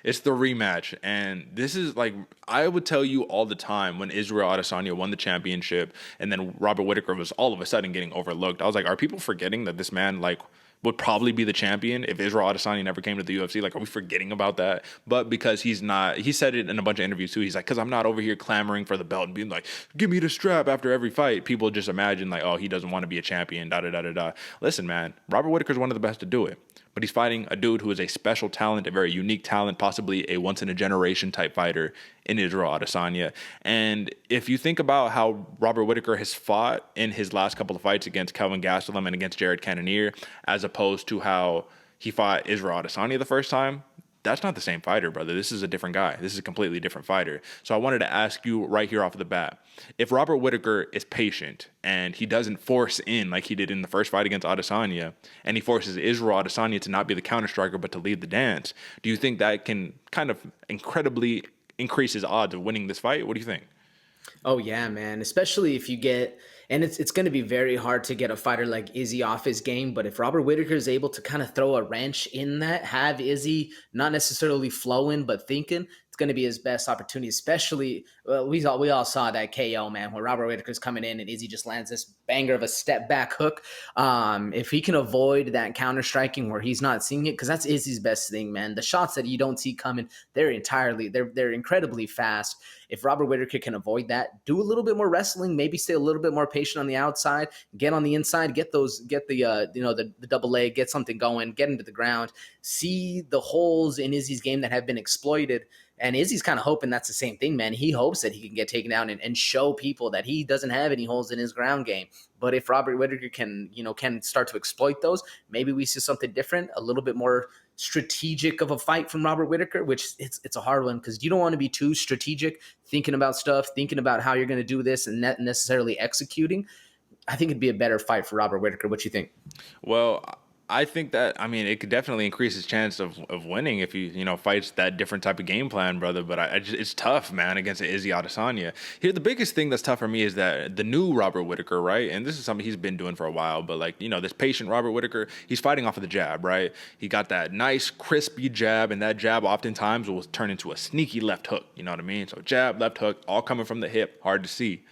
It's the rematch. And this is like, I would tell you all the time when Israel Adesanya won the championship and then Robert Whittaker was all of a sudden getting overlooked. I was like, are people forgetting that this man, like, would probably be the champion if Israel Adesanya never came to the UFC? Like, are we forgetting about that? But because he's not, he said it in a bunch of interviews too. He's like, because I'm not over here clamoring for the belt and being like, give me the strap after every fight. People just imagine like, oh, he doesn't want to be a champion, da da da da da. Listen, man, Robert Whittaker's one of the best to do it. But he's fighting a dude who is a special talent, a very unique talent, possibly a once in a generation type fighter in Israel Adesanya. And if you think about how Robert Whittaker has fought in his last couple of fights against Kelvin Gastelum and against Jared Cannonier, as opposed to how he fought Israel Adesanya the first time, that's not the same fighter, brother. This is a different guy. This is a completely different fighter. So I wanted to ask you right here off the bat, if Robert Whittaker is patient and he doesn't force in like he did in the first fight against Adesanya, and he forces Israel Adesanya to not be the counter striker but to lead the dance, do you think that can kind of incredibly increase his odds of winning this fight? What do you think? Oh yeah, man. Especially if you get, and it's going to be very hard to get a fighter like Izzy off his game. But if Robert Whittaker is able to kind of throw a wrench in that, have Izzy not necessarily flowing but thinking, it's going to be his best opportunity. Especially we all saw that KO, man, where Robert Whittaker's coming in and Izzy just lands this banger of a step back hook. If he can avoid that counter striking where he's not seeing it, because that's Izzy's best thing, man. The shots that you don't see coming, they're incredibly fast. If Robert Whittaker can avoid that, do a little bit more wrestling, maybe stay a little bit more patient on the outside, get on the inside, get the double leg, get something going, get into the ground, see the holes in Izzy's game that have been exploited. And Izzy's kind of hoping that's the same thing, man. He hopes that he can get taken down and show people that he doesn't have any holes in his ground game. But if Robert Whittaker can start to exploit those, maybe we see something different, a little bit more strategic of a fight from Robert Whittaker, which it's a hard one because you don't want to be too strategic, thinking about stuff, thinking about how you're going to do this and not necessarily executing. I think it'd be a better fight for Robert Whittaker. What you think? Well, I think that, I mean, it could definitely increase his chance of winning if he, fights that different type of game plan, brother. But I just, it's tough, man, against Izzy Adesanya. Here, the biggest thing that's tough for me is that the new Robert Whittaker, right? And this is something he's been doing for a while, but like, this patient Robert Whittaker, he's fighting off of the jab, right? He got that nice, crispy jab, and that jab oftentimes will turn into a sneaky left hook. You know what I mean? So jab, left hook, all coming from the hip, hard to see.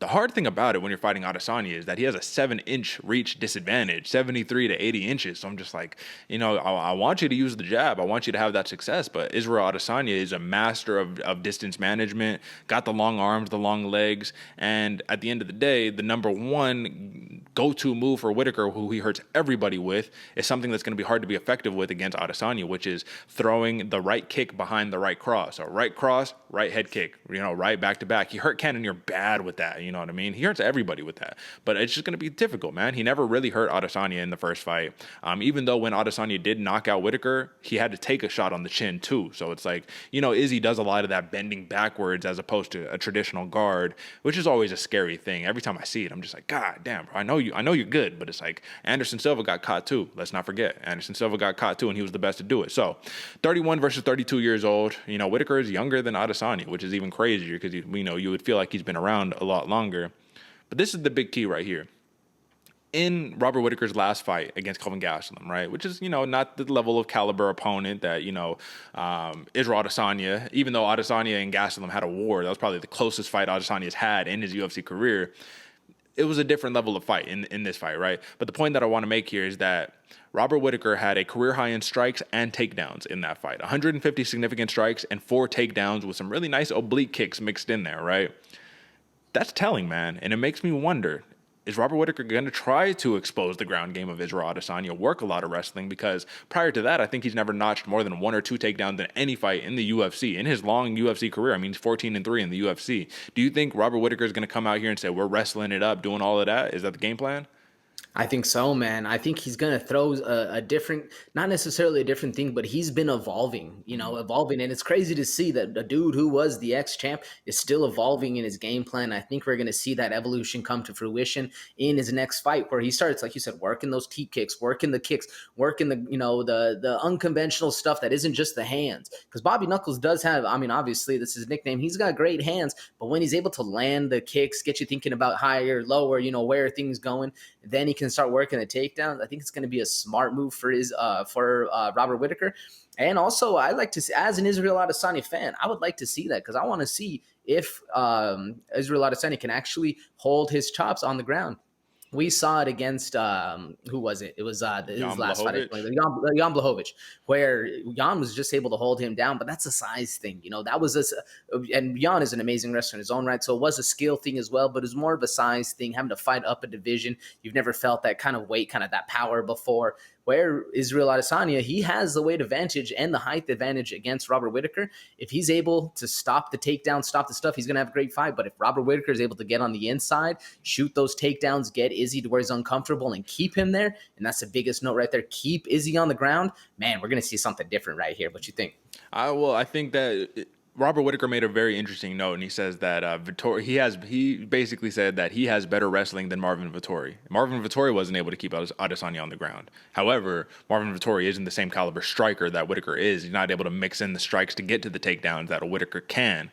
The hard thing about it when you're fighting Adesanya is that he has a 7-inch reach disadvantage, 73 to 80 inches. So I'm just like, I want you to use the jab. I want you to have that success. But Israel Adesanya is a master of distance management, got the long arms, the long legs. And at the end of the day, the number one go-to move for Whittaker, who he hurts everybody with, is something that's going to be hard to be effective with against Adesanya, which is throwing the right kick behind the right cross. So right cross, right head kick, right back to back. He hurt Cannonier bad with that. You know what I mean? He hurts everybody with that. But it's just going to be difficult, man. He never really hurt Adesanya in the first fight. Even though when Adesanya did knock out Whittaker, he had to take a shot on the chin too. So it's like, Izzy does a lot of that bending backwards as opposed to a traditional guard, which is always a scary thing. Every time I see it, I'm just like, God damn, bro, I know you're good, but it's like Anderson Silva got caught too. Let's not forget. Anderson Silva got caught too, and he was the best to do it. So 31 versus 32 years old. Whittaker is younger than Adesanya, which is even crazier because you would feel like he's been around a lot longer. But this is the big key right here. In Robert Whittaker's last fight against Kelvin Gastelum, right, which is, not the level of caliber opponent that, Israel Adesanya, even though Adesanya and Gastelum had a war, that was probably the closest fight Adesanya's had in his UFC career. It was a different level of fight in this fight, right? But the point that I want to make here is that Robert Whittaker had a career high in strikes and takedowns in that fight. 150 significant strikes and 4 takedowns with some really nice oblique kicks mixed in there, right? That's telling, man. And it makes me wonder, is Robert Whittaker going to try to expose the ground game of Israel Adesanya, work a lot of wrestling? Because prior to that, I think he's never notched more than 1 or 2 takedowns in any fight in the UFC, in his long UFC career. I mean, he's 14-3 in the UFC. Do you think Robert Whittaker is going to come out here and say, we're wrestling it up, doing all of that? Is that the game plan? I think so, man. I think he's going to throw a different, not necessarily a different thing, but he's been evolving. And it's crazy to see that a dude who was the ex-champ is still evolving in his game plan. I think we're going to see that evolution come to fruition in his next fight, where he starts, like you said, working those teep kicks, working the kicks, working the unconventional stuff that isn't just the hands. Because Bobby Knuckles does have, I mean, obviously this is his nickname. He's got great hands, but when he's able to land the kicks, get you thinking about higher, lower, where are things going, then he he can start working the takedowns, I think it's going to be a smart move for Robert Whittaker. And also, I like to see, as an Israel Adesanya fan, I would like to see that because I want to see if Israel Adesanya can actually hold his chops on the ground. We saw it against who was it? It was his Jan last fight, Blachowicz. Jan Blachowicz, where Jan was just able to hold him down. But that's a size thing, that was and Jan is an amazing wrestler in his own right, so it was a skill thing as well. But it's more of a size thing, having to fight up a division. You've never felt that kind of weight, kind of that power before. Where Israel Adesanya, he has the weight advantage and the height advantage against Robert Whittaker. If he's able to stop the takedown, stop the stuff, he's going to have a great fight. But if Robert Whittaker is able to get on the inside, shoot those takedowns, get Izzy to where he's uncomfortable and keep him there, and that's the biggest note right there, keep Izzy on the ground, man, we're going to see something different right here. What you think? I think that Robert Whittaker made a very interesting note, and he says that he basically said that he has better wrestling than Marvin Vettori. Marvin Vettori wasn't able to keep Adesanya on the ground. However, Marvin Vettori isn't the same caliber striker that Whittaker is. He's not able to mix in the strikes to get to the takedowns that a Whittaker can.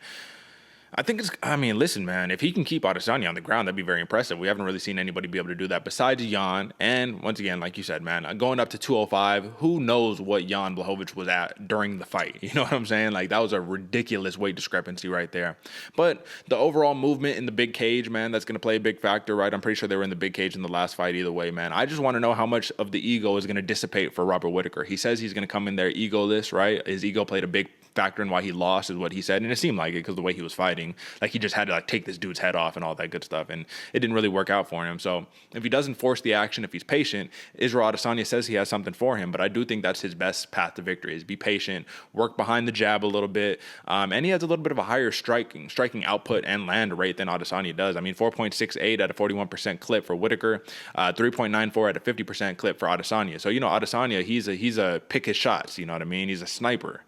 Listen, man, if he can keep Adesanya on the ground, that'd be very impressive. We haven't really seen anybody be able to do that besides Jan. And once again, like you said, man, going up to 205, who knows what Jan Blachowicz was at during the fight? You know what I'm saying? Like, that was a ridiculous weight discrepancy right there. But the overall movement in the big cage, man, that's going to play a big factor, right? I'm pretty sure they were in the big cage in the last fight either way, man. I just want to know how much of the ego is going to dissipate for Robert Whittaker. He says he's going to come in there egoless, right? His ego played a big factor in why he lost is what he said, and it seemed like it because the way he was fighting, like he just had to like take this dude's head off and all that good stuff, and it didn't really work out for him. So if he doesn't force the action, if he's patient, Israel Adesanya says he has something for him, but I do think that's his best path to victory is be patient, work behind the jab a little bit, and he has a little bit of a higher striking output and land rate than Adesanya does. 4.68 at a 41% clip for Whittaker, 3.94 at a 50% clip for Adesanya. So Adesanya, he's a pick his shots. You know what I mean? He's a sniper.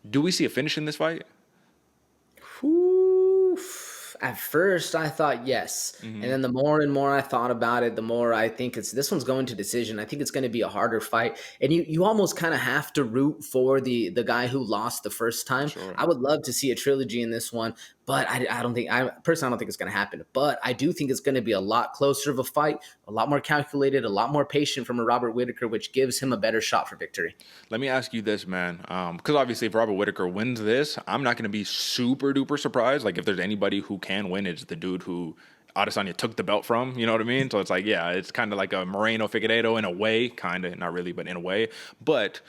Do we see a finish in this fight? At first, I thought yes. And then the more and more I thought about it, the more I think this one's going to decision. I think it's going to be a harder fight. And you almost kind of have to root for the guy who lost the first time. Sure. I would love to see a trilogy in this one. But I don't think it's going to happen. But I do think it's going to be a lot closer of a fight, a lot more calculated, a lot more patient from a Robert Whittaker, which gives him a better shot for victory. Let me ask you this, man, because obviously if Robert Whittaker wins this, I'm not going to be super duper surprised. Like if there's anybody who can win, it's the dude who Adesanya took the belt from, you know what I mean? So it's like, yeah, it's kind of like a Moreno Figueiredo in a way, kind of, not really, but in a way. But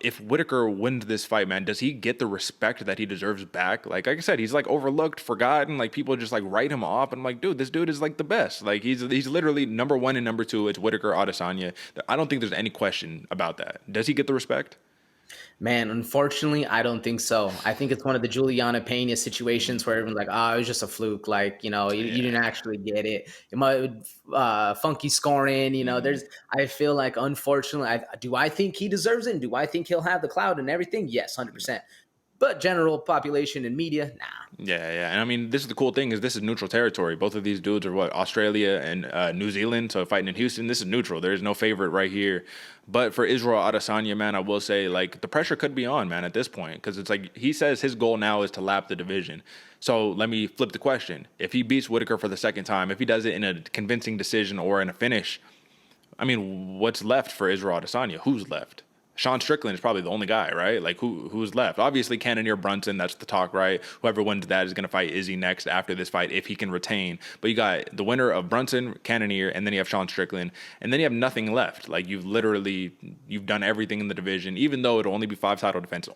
if Whittaker wins this fight, man, does he get the respect that he deserves back? Like I said, he's like overlooked, forgotten. Like people just like write him off. And I'm like, dude, this dude is like the best. Like he's literally number one and number two. It's Whittaker, Adesanya. I don't think there's any question about that. Does he get the respect? Man, unfortunately, I don't think so. I think it's one of the Juliana Pena situations where everyone's like, "Oh, it was just a fluke. Like, you didn't actually get it. It might funky scoring. I feel like, unfortunately, do I think he deserves it? And do I think he'll have the clout and everything? Yes, 100%. But general population and media, nah. Yeah. And this is the cool thing is this is neutral territory. Both of these dudes are Australia and New Zealand. So fighting in Houston, this is neutral. There is no favorite right here. But for Israel Adesanya, man, I will say like the pressure could be on, man, at this point. Because it's like he says his goal now is to lap the division. So let me flip the question. If he beats Whittaker for the second time, if he does it in a convincing decision or in a finish, what's left for Israel Adesanya? Who's left? Sean Strickland is probably the only guy, right? Like who's left? Obviously, Cannonier Brunson, that's the talk, right? Whoever wins that is going to fight Izzy next after this fight if he can retain. But you got the winner of Brunson, Cannonier, and then you have Sean Strickland, and then you have nothing left. Like you've done everything in the division, even though it'll only be five title defenses,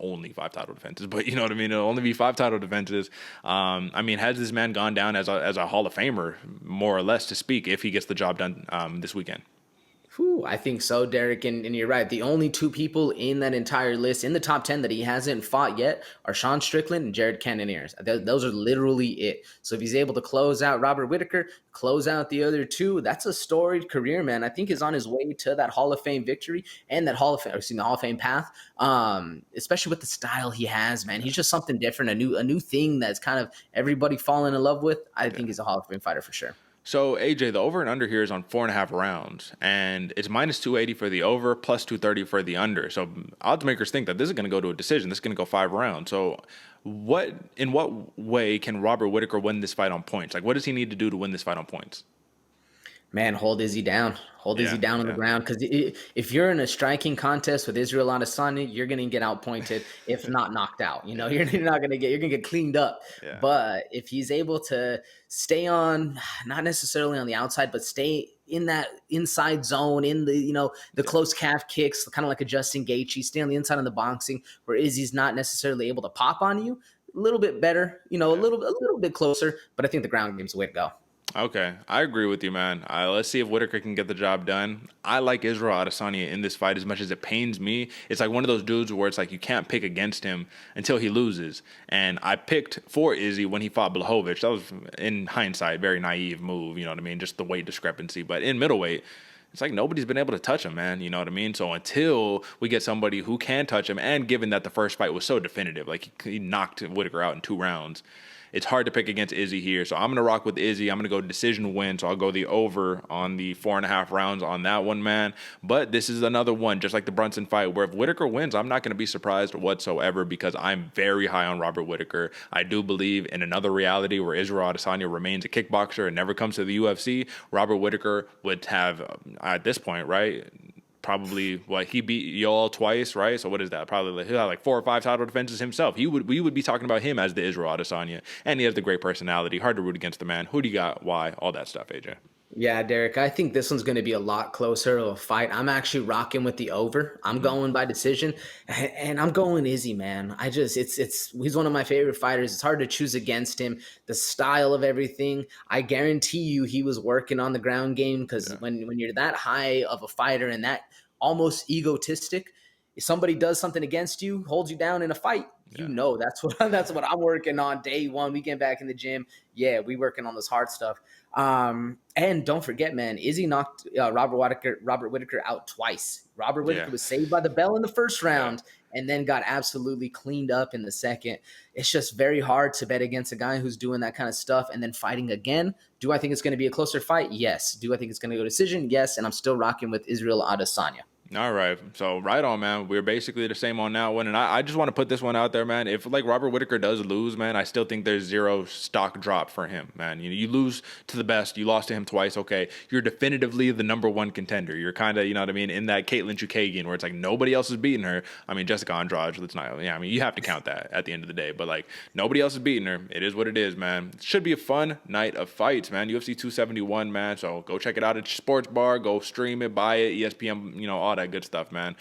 but you know what I mean? It'll only be 5 title defenses. Has this man gone down as a Hall of Famer, more or less to speak, if he gets the job done this weekend? I think so, Derek, and you're right. The only two people in that entire list, in the top 10 that he hasn't fought yet, are Sean Strickland and Jared Cannonier. Those are literally it. So if he's able to close out Robert Whittaker, close out the other two, that's a storied career, man. I think he's on his way to that Hall of Fame victory and that Hall of Fame path, especially with the style he has, man. He's just something different, a new thing that's kind of everybody falling in love with. I think he's a Hall of Fame fighter for sure. So, AJ, the over and under here is on 4.5 rounds, and it's minus 280 for the over, plus 230 for the under. So, odds makers think that this is going to go to a decision. This is going to go 5 rounds. So, in what way can Robert Whittaker win this fight on points? Like, what does he need to do to win this fight on points? Man, hold Izzy down. Hold Izzy Yeah, down on the yeah, ground because if you're in a striking contest with Israel Adesanya, you're gonna get outpointed, if not knocked out. You know, yeah, you're gonna get cleaned up. yeah. But if he's able to stay on, not necessarily on the outside, but stay in that inside zone, in the the Yeah. close calf kicks, kind of like a Justin Gaethje, stay on the inside of the boxing where Izzy's not necessarily able to pop on you. A little bit better, Yeah. a little bit closer, but I think the ground game's the way to go. Okay, I agree with you, man. Let's see if Whittaker can get the job done. I like Israel Adesanya in this fight as much as it pains me. It's like one of those dudes where it's like you can't pick against him until he loses. And I picked for Izzy when he fought Blachowicz. That was, in hindsight, very naive move. You know what I mean? Just the weight discrepancy. But in middleweight, it's like nobody's been able to touch him, man. You know what I mean? So until we get somebody who can touch him, and given that the first fight was so definitive, like he knocked Whittaker out in 2 rounds, it's hard to pick against Izzy here. So I'm going to rock with Izzy. I'm going to go decision win. So I'll go the over on the 4.5 rounds on that one, man. But this is another one, just like the Brunson fight, where if Whittaker wins, I'm not going to be surprised whatsoever because I'm very high on Robert Whittaker. I do believe in another reality where Israel Adesanya remains a kickboxer and never comes to the UFC. Robert Whittaker would have, at this point, right? Probably what he beat y'all twice, right? So what is that? Probably he'll have like 4 or 5 title defenses himself. We would be talking about him as the Israel Adesanya, and he has the great personality. Hard to root against the man. Who do you got? Why? All that stuff, AJ. Yeah, Derek, I think this one's going to be a lot closer of a fight. I'm actually rocking with the over. I'm Mm-hmm. going by decision, and I'm going Izzy, man. It's he's one of my favorite fighters. It's hard to choose against him. The style of everything, I guarantee you, he was working on the ground game because Yeah, when you're that high of a fighter and that almost egotistic, if somebody does something against you, holds you down in a fight, yeah, that's what that's what I'm working on day one. We get back in the gym. Yeah, we working on this hard stuff. And don't forget, man, Izzy knocked Robert Whittaker out twice. Robert yeah, Whittaker was saved by the bell in the first yeah. round and then got absolutely cleaned up in the second. It's just very hard to bet against a guy who's doing that kind of stuff and then fighting again. Do I think it's going to be a closer fight? Yes. Do I think it's going to go decision? Yes. And I'm still rocking with Israel Adesanya. All right. So right on, man. We're basically the same on that one. And I just want to put this one out there, man. If like Robert Whittaker does lose, man, I still think there's zero stock drop for him, man. You lose to the best. You lost to him twice. Okay. You're definitively the number one contender. You're kind of, you know what I mean, in that Caitlin Chukagian where it's like nobody else is beating her. I mean, Jessica Andrade, let's not, yeah, I mean, you have to count that at the end of the day. But like nobody else is beating her. It is what it is, man. It should be a fun night of fights, man. UFC 271, man. So go check it out at your sports bar. Go stream it, buy it, ESPN, all that good stuff, man.